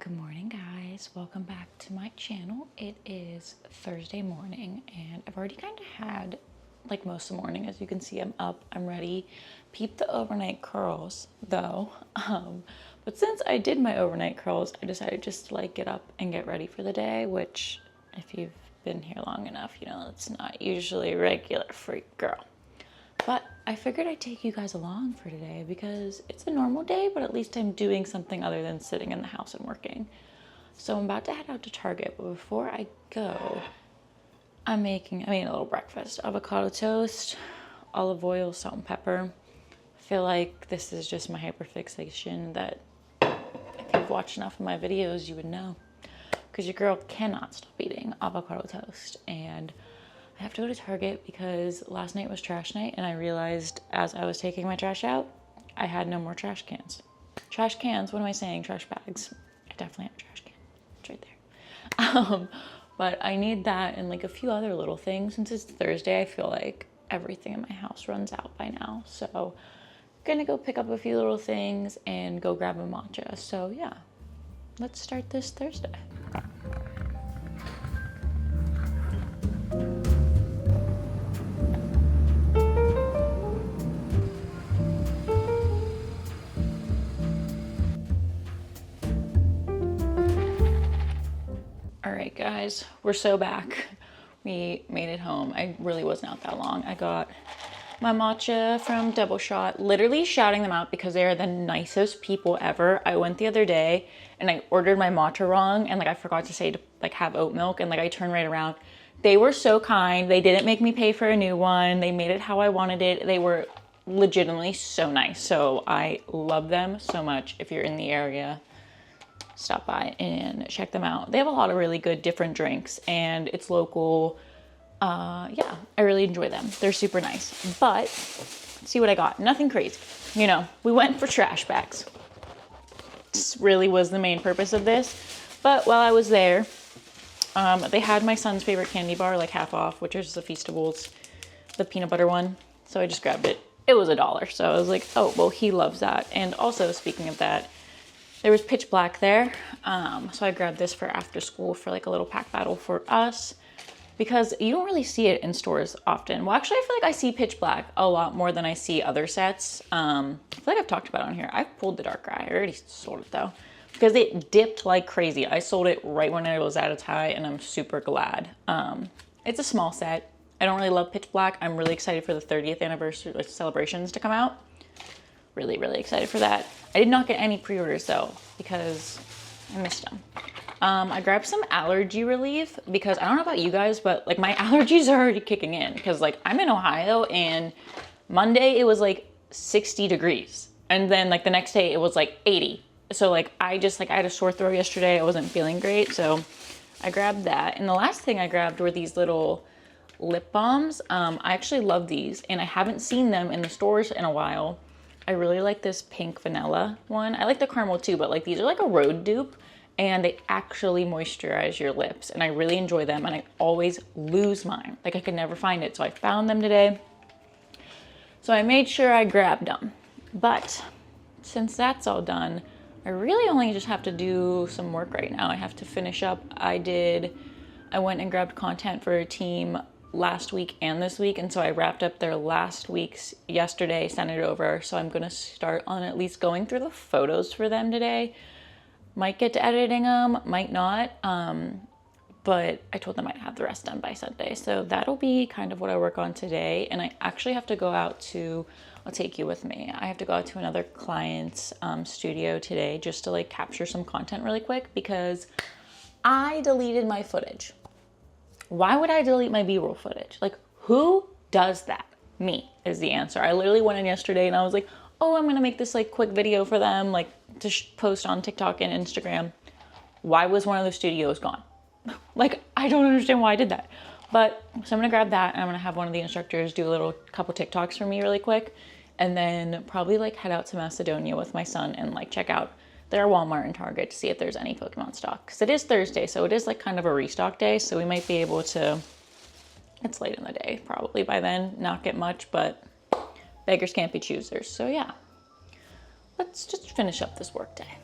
Good morning, guys. Welcome back to my channel. It is Thursday morning and I've already kind of had like most of the morning. As you can see, I'm up, I'm ready. Peep the overnight curls though. But since I did my overnight curls, I decided just to like get up and get ready for the day, which if you've been here long enough, you know it's not usually regular for a girl. But I figured I'd take you guys along for today because it's a normal day, but at least I'm doing something other than sitting in the house and working. So I'm about to head out to Target, but before I go, I made a little breakfast. Avocado toast, olive oil, salt and pepper. I feel like this is just my hyperfixation that if you've watched enough of my videos, you would know. Because your girl cannot stop eating avocado toast. And I have to go to Target because last night was trash night and I realized as I was taking my trash out, I had no more trash cans. Trash cans, what am I saying? Trash bags. I definitely have a trash can. It's right there. But I need that and like a few other little things. Since it's Thursday, I feel like everything in my house runs out by now. So I'm gonna go pick up a few little things and go grab a matcha. So yeah, let's start this Thursday. All right, guys, we're so back. We made it home. I really wasn't out that long. I got my matcha from Double Shot, literally shouting them out because they are the nicest people ever. I went the other day and I ordered my matcha wrong and like I forgot to say to like have oat milk and like I turned right around. They were so kind. They didn't make me pay for a new one. They made it how I wanted it. They were legitimately so nice. So I love them so much. If you're in the area, stop by and check them out. They have a lot of really good different drinks and it's local. Yeah, I really enjoy them. They're super nice. But see what I got. Nothing crazy. You know, we went for trash bags. This really was the main purpose of this. But while I was there, they had my son's favorite candy bar, like half off, which is the Feastables, the peanut butter one. So I just grabbed it. It was $1. So I was like, oh, well, he loves that. And also, speaking of that, there was Pitch Black there, so I grabbed this for after school for like a little pack battle for us because you don't really see it in stores often. Well, actually, I feel like I see Pitch Black a lot more than I see other sets. I feel like I've talked about it on here. I've pulled the Dark Eye. I already sold it though because it dipped like crazy. I sold it right when it was at its high and I'm super glad. It's a small set. I don't really love Pitch Black. I'm really excited for the 30th anniversary like, celebrations to come out. Really, really excited for that. I did not get any pre-orders though because I missed them. I grabbed some allergy relief because I don't know about you guys, but like my allergies are already kicking in because like I'm in Ohio and Monday it was like 60 degrees and then like the next day it was like 80. So like I had a sore throat yesterday. I wasn't feeling great. So I grabbed that. And the last thing I grabbed were these little lip balms. I actually love these and I haven't seen them in the stores in a while. I really like this pink vanilla one. I like the caramel too, but like these are like a road dupe and they actually moisturize your lips and I really enjoy them and I always lose mine. Like I could never find it. So I found them today. So I made sure I grabbed them. But since that's all done, I really only just have to do some work right now. I have to finish up. I went and grabbed content for a team last week and this week, and so I wrapped up their last week's yesterday, sent it over. So I'm gonna start on at least going through the photos for them today. Might get to editing them, might not, but I told them I'd have the rest done by Sunday. So that'll be kind of what I work on today. And I actually have to go out to, I'll take you with me. I have to go out to another client's studio today just to like capture some content really quick because I deleted my footage. Why would I delete my B-roll footage? Like, who does that? Me is the answer. I literally went in yesterday and I was like, oh, I'm gonna make this like quick video for them, like to post on TikTok and Instagram. Why was one of the studios gone? Like, I don't understand why I did that. But, so I'm gonna grab that and I'm gonna have one of the instructors do a couple TikToks for me really quick. And then probably like head out to Macedonia with my son and like check out their Walmart and Target to see if there's any Pokemon stock. Because it is Thursday, so it is like kind of a restock day. So we might be able to, it's late in the day, probably by then, not get much, but beggars can't be choosers. So yeah, let's just finish up this work day.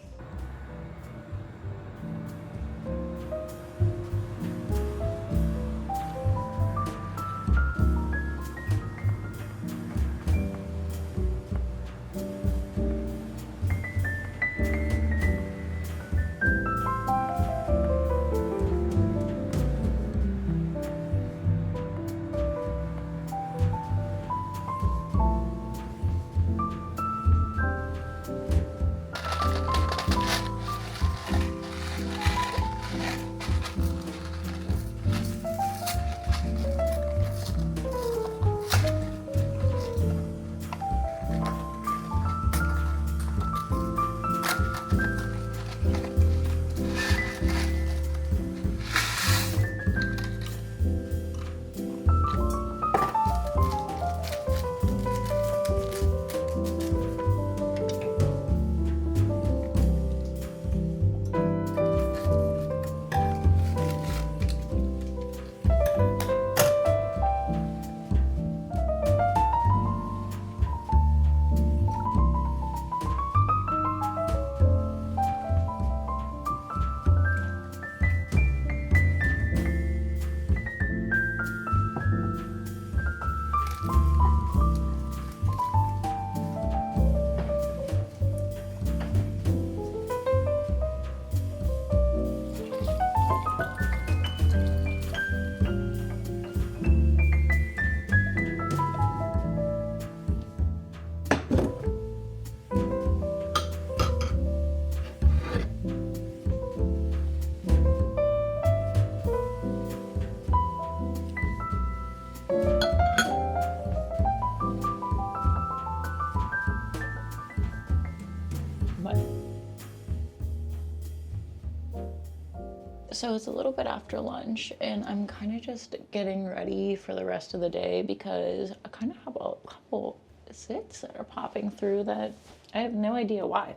So it's a little bit after lunch and I'm kind of just getting ready for the rest of the day because I kind of have a couple zits that are popping through that I have no idea why.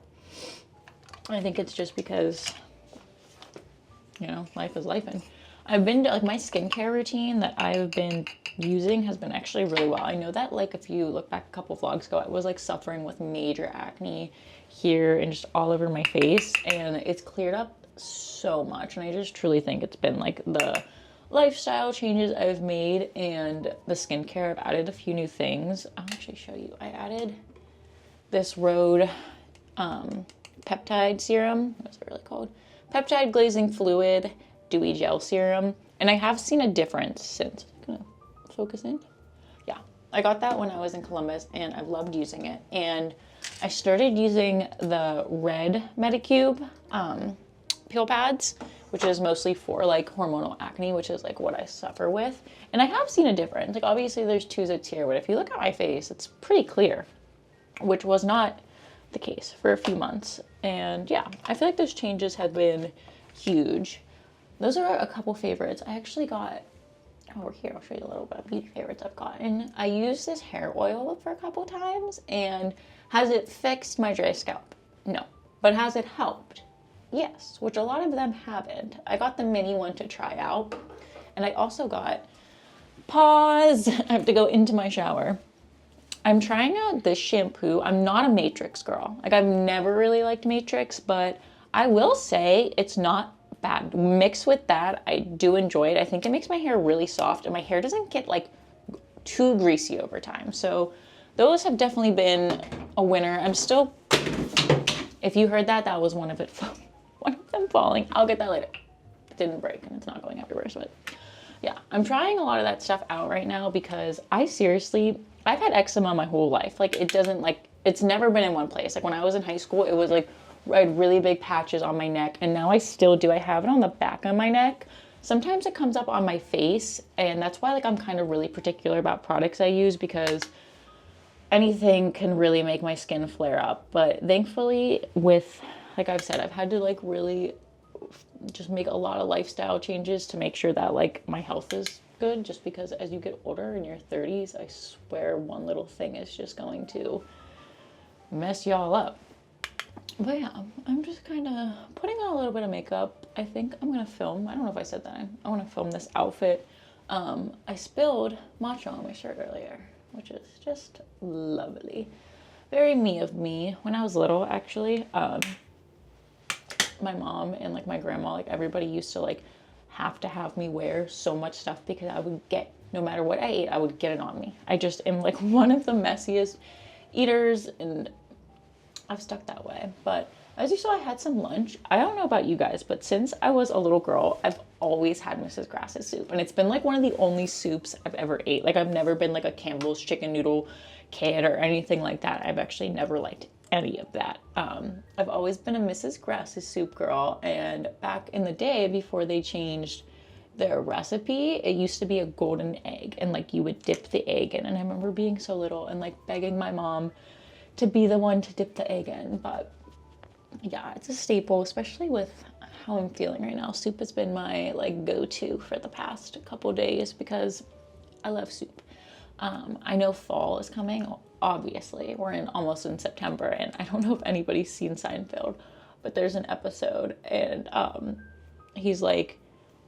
I think it's just because, you know, life is life. And I've been, like, my skincare routine that I've been using has been actually really well. I know that, like, if you look back a couple vlogs ago, I was, like, suffering with major acne here and just all over my face, and it's cleared up so much. And I just truly think it's been, like, the lifestyle changes I've made and the skincare. I've added a few new things. I'll actually show you. I added this Rhode peptide serum. What's it really called? Peptide glazing fluid dewy gel serum, and I have seen a difference since. Gonna focus in. Yeah, I got that when I was in Columbus and I've loved using it. And I started using the red Medicube peel pads, which is mostly for like hormonal acne, which is like what I suffer with. And I have seen a difference. Like, obviously there's two zits here, but if you look at my face, it's pretty clear, which was not the case for a few months. And yeah, I feel like those changes have been huge. Those are a couple favorites. I actually got, over here, I'll show you a little bit of beauty favorites I've gotten. I used this hair oil for a couple times, and has it fixed my dry scalp? No. But has it helped? Yes, which a lot of them haven't. I got the mini one to try out, and I also got, pause, I have to go into my shower. I'm trying out this shampoo. I'm not a Matrix girl. Like, I've never really liked Matrix, but I will say it's not bad. Mixed with that, I do enjoy it. I think it makes my hair really soft and my hair doesn't get like too greasy over time. So those have definitely been a winner. I'm still, if you heard that, that was one of them falling. I'll get that later. It didn't break and it's not going afterwards, but yeah, I'm trying a lot of that stuff out right now because I've had eczema my whole life. Like, it doesn't, like, it's never been in one place. Like, when I was in high school, it was like, I had really big patches on my neck, and now I still do. I have it on the back of my neck. Sometimes it comes up on my face, and that's why, like, I'm kind of really particular about products I use, because anything can really make my skin flare up. But thankfully, with, like I've said, I've had to, like, really just make a lot of lifestyle changes to make sure that, like, my health is good, just because as you get older in your 30s, I swear one little thing is just going to mess y'all up. But yeah, I'm just kind of putting on a little bit of makeup. I think I'm gonna film, I don't know if I said that, I want to film this outfit. I spilled matcha on my shirt earlier, which is just lovely. Very me of me. When I was little, actually, my mom and like my grandma, like everybody used to like have to have me wear so much stuff because I would get, no matter what I ate, I would get it on me. I just am like one of the messiest eaters, and I've stuck that way. But as you saw, I had some lunch. I don't know about you guys, but since I was a little girl, I've always had Mrs. Grass's soup. And it's been like one of the only soups I've ever ate. Like, I've never been like a Campbell's chicken noodle kid or anything like that. I've actually never liked any of that. I've always been a Mrs. Grass's soup girl. And back in the day, before they changed their recipe, it used to be a golden egg. And like, you would dip the egg in. And I remember being so little and like begging my mom to be the one to dip the egg in. But yeah, it's a staple, especially with how I'm feeling right now. Soup has been my like go-to for the past couple days because I love soup. I know fall is coming, obviously. We're almost in September, and I don't know if anybody's seen Seinfeld, but there's an episode, and he's like,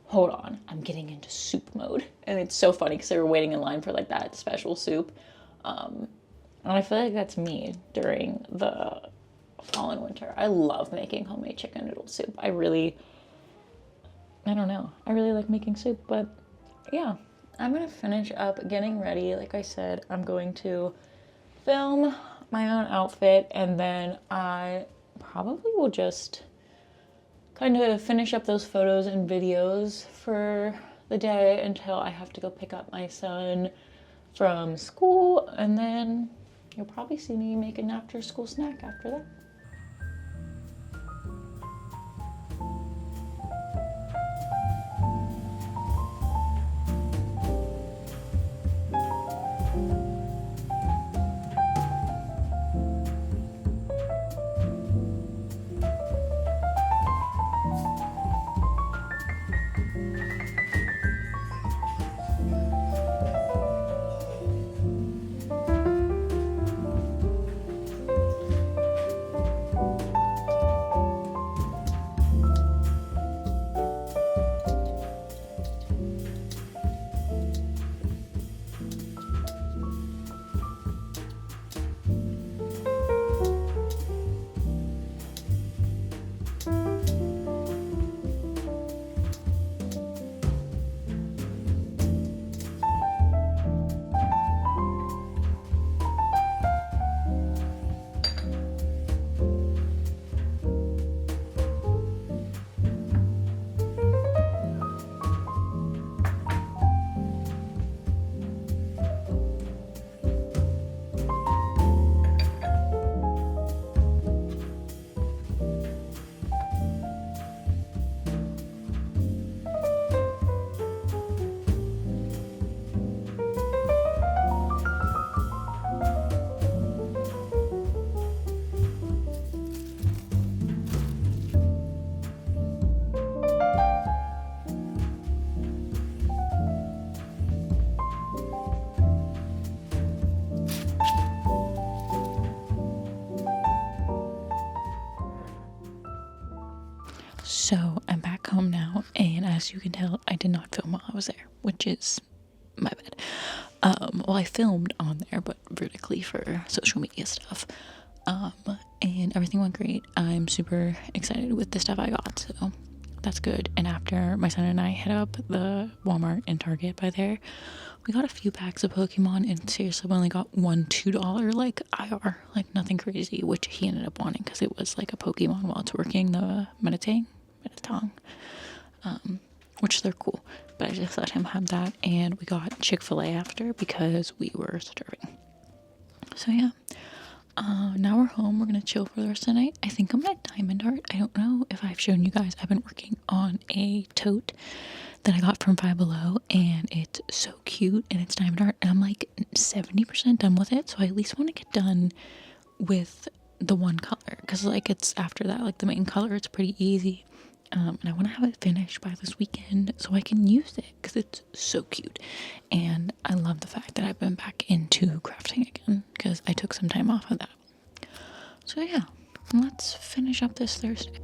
hold on, I'm getting into soup mode. And it's so funny because they were waiting in line for like that special soup. And I feel like that's me during the fall and winter. I love making homemade chicken noodle soup. I don't know. I really like making soup, but yeah. I'm gonna finish up getting ready. Like I said, I'm going to film my own outfit, and then I probably will just kind of finish up those photos and videos for the day until I have to go pick up my son from school, and then you'll probably see me make an after school snack after that. So I'm back home now, and as you can tell, I did not film while I was there, which is my bad. Well, I filmed on there, but vertically for social media stuff. And everything went great. I'm super excited with the stuff I got, so that's good. And after my son and I hit up the Walmart and Target by there, we got a few packs of Pokemon, and seriously, we only got one $2 like IR, like nothing crazy, which he ended up wanting because it was like a Pokemon while it's working, the Metatang, which they're cool. But I just let him have that, and we got Chick-fil-A after because we were starving. So yeah, now we're home. We're gonna chill for the rest of the night. I think I'm at Diamond Art. I don't know if I've shown you guys. I've been working on a tote that I got from Five Below, and it's so cute, and it's Diamond Art, and I'm like 70% done with it, so I at least want to get done with the one color, because like it's after that, like the main color, it's pretty easy. And I want to have it finished by this weekend so I can use it because it's so cute. And I love the fact that I've been back into crafting again because I took some time off of that. So yeah, let's finish up this Thursday.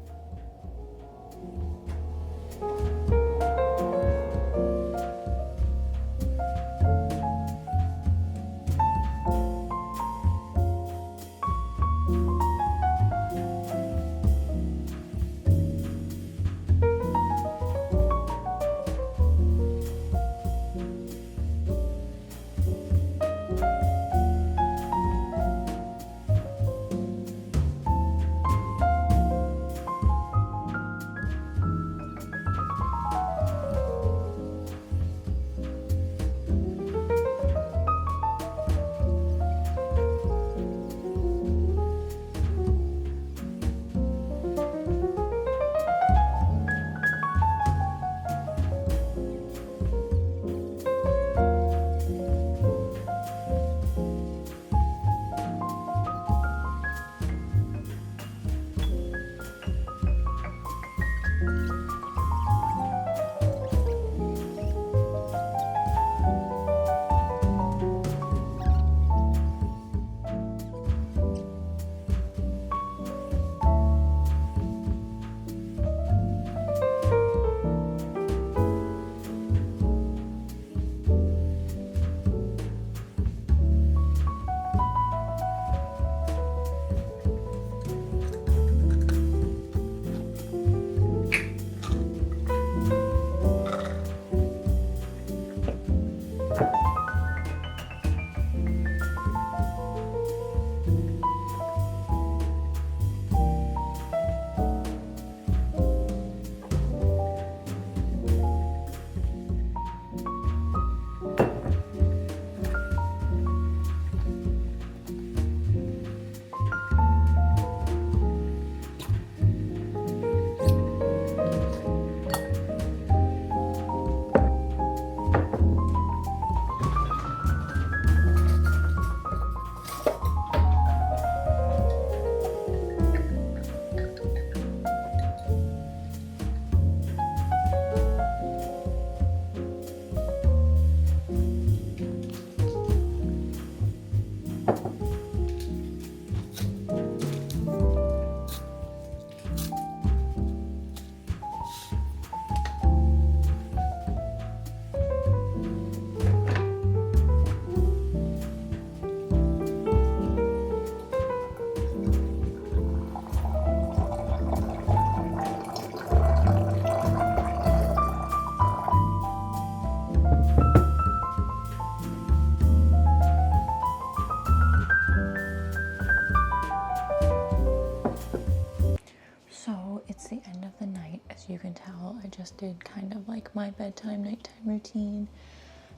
It's the end of the night. As you can tell, I just did kind of like my bedtime, nighttime routine.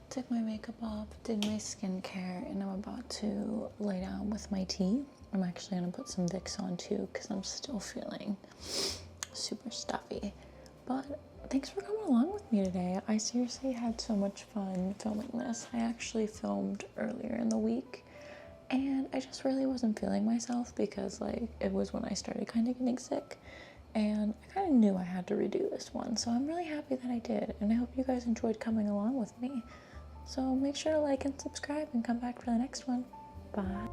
Took my makeup off, did my skincare, and I'm about to lay down with my tea. I'm actually gonna put some Vicks on too because I'm still feeling super stuffy. But thanks for coming along with me today. I seriously had so much fun filming this. I actually filmed earlier in the week, and I just really wasn't feeling myself because like it was when I started kind of getting sick, and I kind of knew I had to redo this one, so I'm really happy that I did, and I hope you guys enjoyed coming along with me. So make sure to like and subscribe and come back for the next one. Bye.